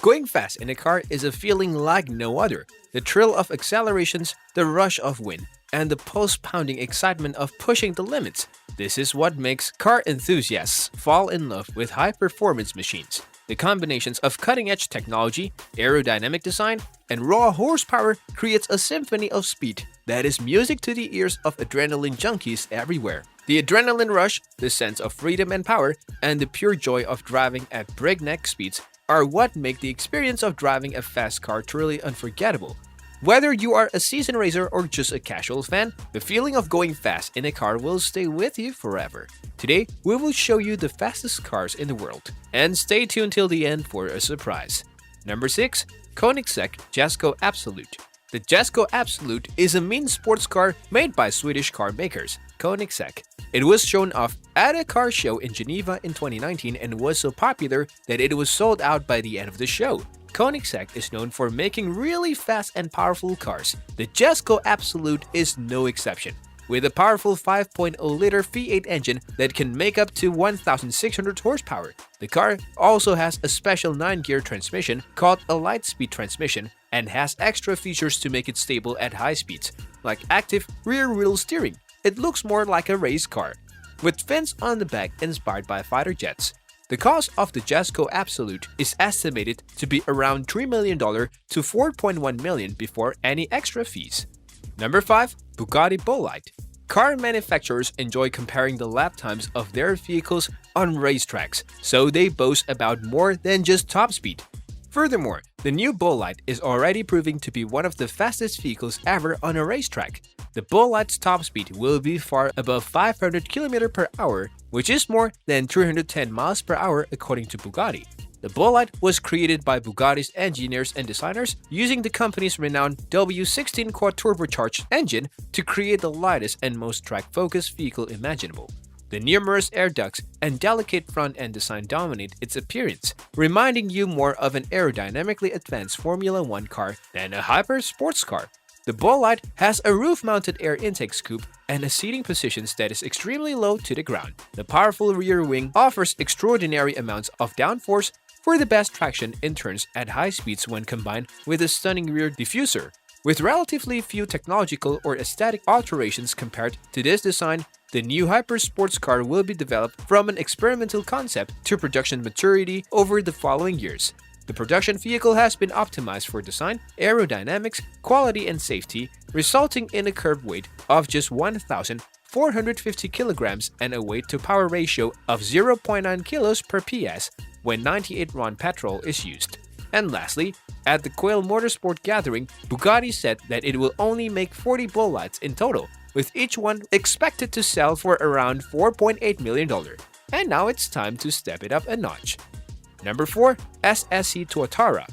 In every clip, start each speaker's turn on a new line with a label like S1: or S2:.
S1: Going fast in a car is a feeling like no other. The thrill of accelerations, the rush of wind, and the pulse-pounding excitement of pushing the limits. This is what makes car enthusiasts fall in love with high-performance machines. The combinations of cutting-edge technology, aerodynamic design, and raw horsepower creates a symphony of speed that is music to the ears of adrenaline junkies everywhere. The adrenaline rush, the sense of freedom and power, and the pure joy of driving at breakneck speeds are what make the experience of driving a fast car truly unforgettable. Whether you are a seasoned racer or just a casual fan, the feeling of going fast in a car will stay with you forever. Today, we will show you the fastest cars in the world. And stay tuned till the end for a surprise. Number 6. Koenigsegg Jesko Absolute. The Jesko Absolute is a mean sports car made by Swedish car makers, Koenigsegg. It was shown off at a car show in Geneva in 2019 and was so popular that it was sold out by the end of the show. Koenigsegg is known for making really fast and powerful cars. The Jesko Absolute is no exception. With a powerful 5.0-liter V8 engine that can make up to 1,600 horsepower. The car also has a special 9-gear transmission called a light-speed transmission and has extra features to make it stable at high speeds, like active rear-wheel steering. It looks more like a race car, with fins on the back inspired by fighter jets. The cost of the Jesko Absolute is estimated to be around $3 million to $4.1 million before any extra fees. Number 5. Bugatti Bolide. Car manufacturers enjoy comparing the lap times of their vehicles on racetracks, so they boast about more than just top speed. Furthermore, the new Bolide is already proving to be one of the fastest vehicles ever on a racetrack. The Bolide's top speed will be far above 500 km per hour, which is more than 310 miles per hour according to Bugatti. The Bolide was created by Bugatti's engineers and designers using the company's renowned W16 quad-turbocharged engine to create the lightest and most track-focused vehicle imaginable. The numerous air ducts and delicate front-end design dominate its appearance, reminding you more of an aerodynamically advanced Formula One car than a hyper sports car. The Bolide has a roof-mounted air intake scoop and a seating position that is extremely low to the ground. The powerful rear wing offers extraordinary amounts of downforce for the best traction in turns at high speeds when combined with a stunning rear diffuser. With relatively few technological or aesthetic alterations compared to this design, the new hyper-sports car will be developed from an experimental concept to production maturity over the following years. The production vehicle has been optimized for design, aerodynamics, quality and safety, resulting in a curved weight of just 1,450 kilograms and a weight-to-power ratio of 0.9 kilos per PS when 98 RON petrol is used. And lastly, at the Quail Motorsport gathering, Bugatti said that it will only make 40 Bolides in total, with each one expected to sell for around $4.8 million. And now it's time to step it up a notch. Number 4. SSC Tuatara.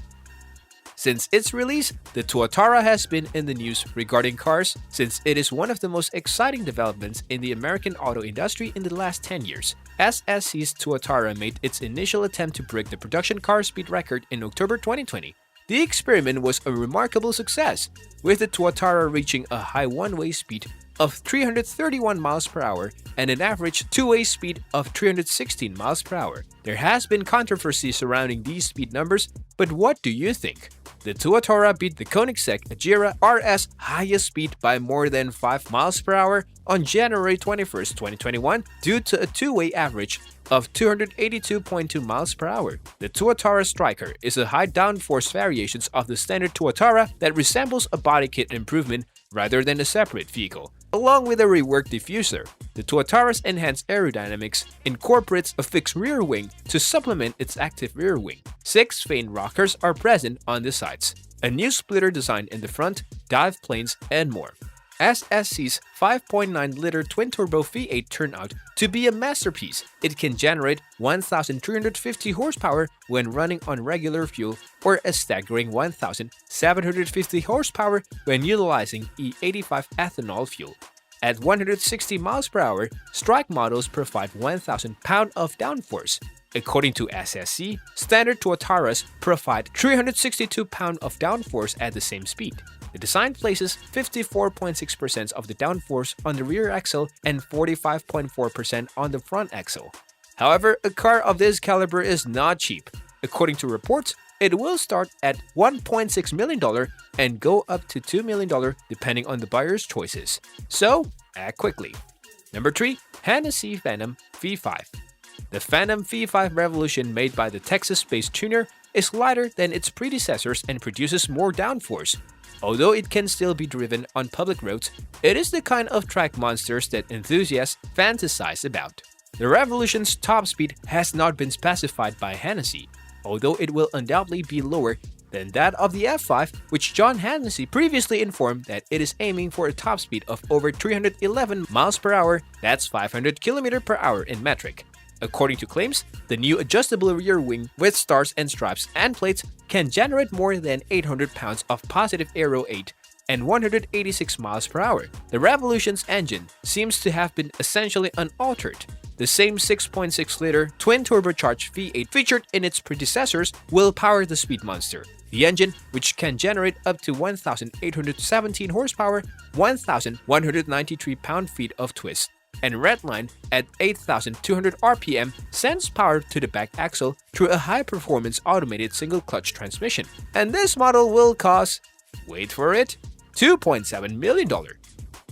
S1: Since its release, the Tuatara has been in the news regarding cars since it is one of the most exciting developments in the American auto industry in the last 10 years. SSC's Tuatara made its initial attempt to break the production car speed record in October 2020. The experiment was a remarkable success, with the Tuatara reaching a high one-way speed of 331 miles per hour and an average two-way speed of 316 miles per hour. There has been controversy surrounding these speed numbers, but what do you think? The Tuatara beat the Koenigsegg Agera RS highest speed by more than 5 miles per hour on January 21, 2021 due to a two-way average of 282.2 miles per hour. The Tuatara Striker is a high downforce variation of the standard Tuatara that resembles a body kit improvement rather than a separate vehicle. Along with a reworked diffuser, the Tuatara's enhanced aerodynamics incorporates a fixed rear wing to supplement its active rear wing. 6 vane rockers are present on the sides, a new splitter design in the front, dive planes, and more. SSC's 5.9-liter twin-turbo V8 turned out to be a masterpiece. It can generate 1,350 horsepower when running on regular fuel or a staggering 1,750 horsepower when utilizing E85 ethanol fuel. At 160 miles per hour, strike models provide 1,000 pounds of downforce. According to SSC, standard Tuataras provide 362 pounds of downforce at the same speed. The design places 54.6% of the downforce on the rear axle and 45.4% on the front axle. However, a car of this caliber is not cheap. According to reports, It will start at $1.6 million and go up to $2 million depending on the buyer's choices. So, act quickly. Number 3. Hennessey Phantom V5. The Phantom V5 Revolution, made by the Texas-based tuner, is lighter than its predecessors and produces more downforce. Although it can still be driven on public roads, it is the kind of track monsters that enthusiasts fantasize about. The Revolution's top speed has not been specified by Hennessey, although it will undoubtedly be lower than that of the F5, which John Hennessey previously informed that it is aiming for a top speed of over 311 miles per hour, that's 500 km per hour in metric. According to claims, the new adjustable rear wing with stars and stripes and plates can generate more than 800 pounds of positive aero 8 and 186 miles per hour. The Revolution's engine seems to have been essentially unaltered. The same 6.6-liter twin-turbocharged V8 featured in its predecessors will power the speed monster. The engine, which can generate up to 1,817 horsepower, 1,193 pound-feet of twist, and redline at 8,200 RPM, sends power to the back axle through a high-performance automated single-clutch transmission. And this model will cost, wait for it, $2.7 million.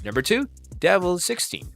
S1: Number 2. Devel 16.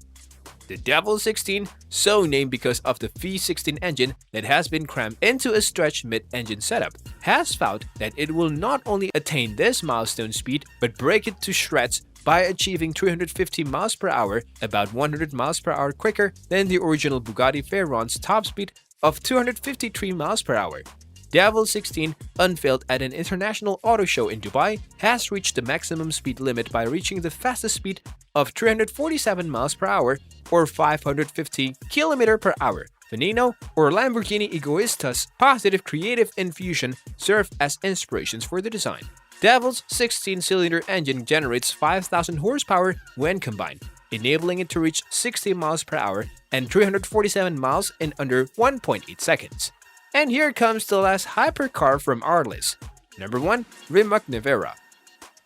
S1: The Devel 16, so named because of the V16 engine that has been crammed into a stretched mid-engine setup, has found that it will not only attain this milestone speed but break it to shreds by achieving 350 miles per hour, about 100 miles per hour quicker than the original Bugatti Veyron's top speed of 253 miles per hour. Devel 16, unveiled at an international auto show in Dubai, has reached the maximum speed limit by reaching the fastest speed of 347 miles per hour or 550 km per hour. Veneno or Lamborghini Egoista's positive creative infusion served as inspirations for the design. Devel's 16-cylinder engine generates 5,000 horsepower when combined, enabling it to reach 60 miles per hour and 347 miles in under 1.8 seconds. And here comes the last hypercar from our list. Number 1. Rimac Nevera.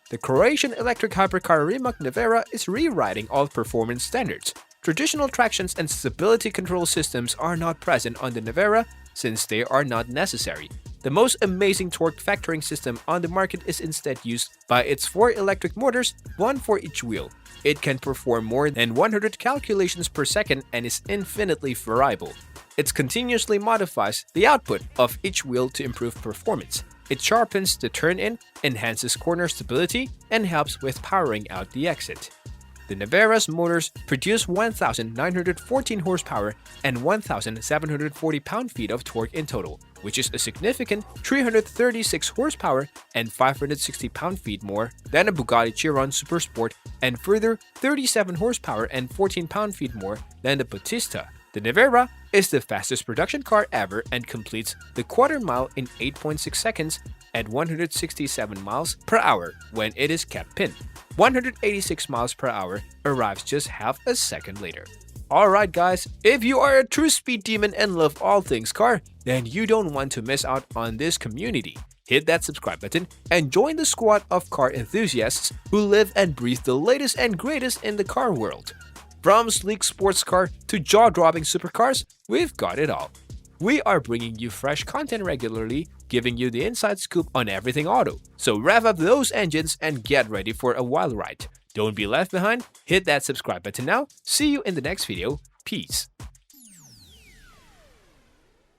S1: The Croatian electric hypercar Rimac Nevera is rewriting all performance standards. Traditional tractions and stability control systems are not present on the Nevera since they are not necessary. The most amazing torque factoring system on the market is instead used by its 4 electric motors, one for each wheel. It can perform more than 100 calculations per second and is infinitely variable. It continuously modifies the output of each wheel to improve performance. It sharpens the turn-in, enhances corner stability, and helps with powering out the exit. The Nevera's motors produce 1,914 horsepower and 1,740 pound-feet of torque in total, which is a significant 336 horsepower and 560 pound-feet more than a Bugatti Chiron Super Sport, and further 37 horsepower and 14 pound-feet more than the Battista. The Nevera is the fastest production car ever and completes the quarter mile in 8.6 seconds at 167 miles per hour when it is kept pinned. 186 miles per hour arrives just half a second later. Alright guys, if you are a true speed demon and love all things car, then you don't want to miss out on this community. Hit that subscribe button and join the squad of car enthusiasts who live and breathe the latest and greatest in the car world. From sleek sports car to jaw-dropping supercars, we've got it all. We are bringing you fresh content regularly, giving you the inside scoop on everything auto. So rev up those engines and get ready for a wild ride. Don't be left behind, hit that subscribe button now. See you in the next video. Peace.